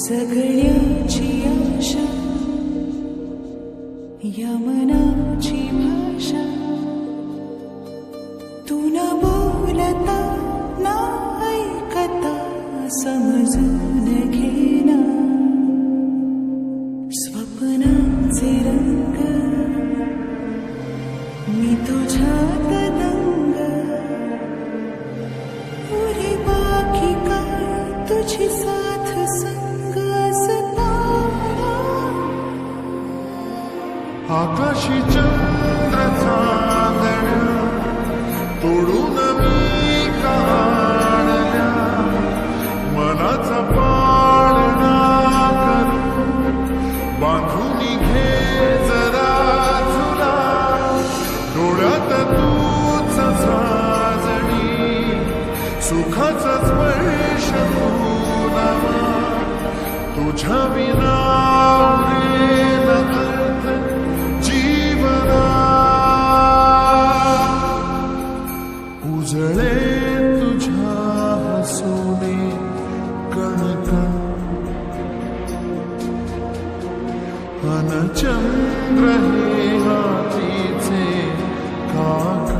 जगण्याची आशा या मनाची भाषा तू न बोलता ना ऐकता समजून घेना स्वप्नांचे रंग मी तुझ्यात दंग पुरी बाकी काय तुझी साथ संग असताना आकाशी चंद्र चांदण्या तोडून मी काढल्या मनाचा पाळणा करू बांधून घे जरा तुला डोळ्यात तूच साजणी सुखाचा स्पर्श नवा तुझ्या विना उरेल अर्थ जीवना उजळे तुझ्या हसूने कणकण अन चंद्र हे हातीचे काकण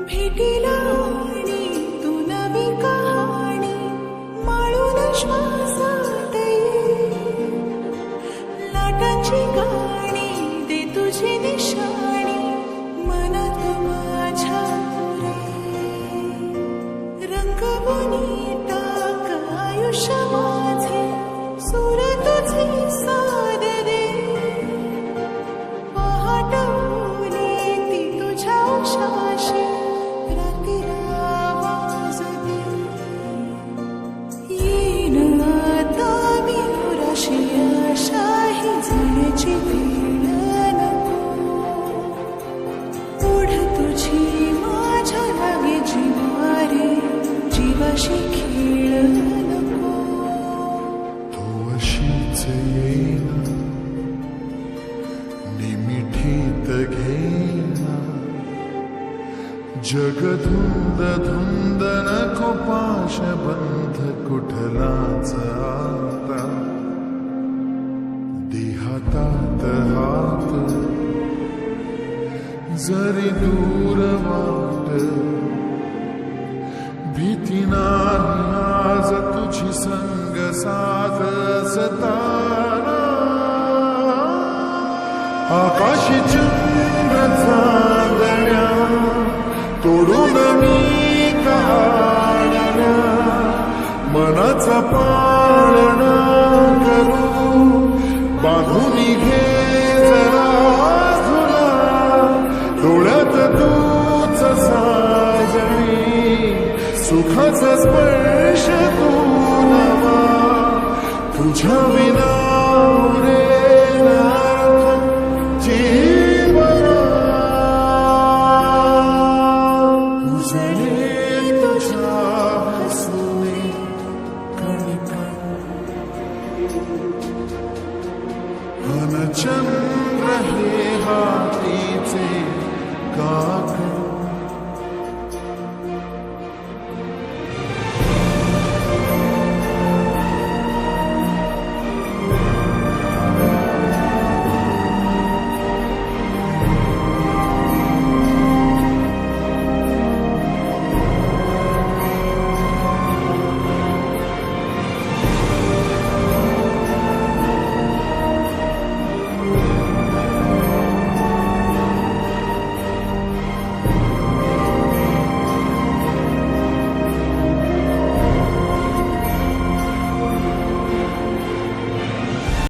भेटीला आणि तू नवी कहाणी माळून श्वासात लाटांची गाणी दे तुझी निशाणी मनात माझ्या रंगवून टाक आयुष्य माझे सूर तुझे साद दे पहाटवली ती तुझ्या उशाशी जीवाशी खेळ नको तू अशीच येईना निमिठीत घेना जग धुंद धुंद नको पाशबंध कुठलाच आता देहातात हात जरी दूर वाट भीती नाही आज तुझी संग साथ सताना आकाशी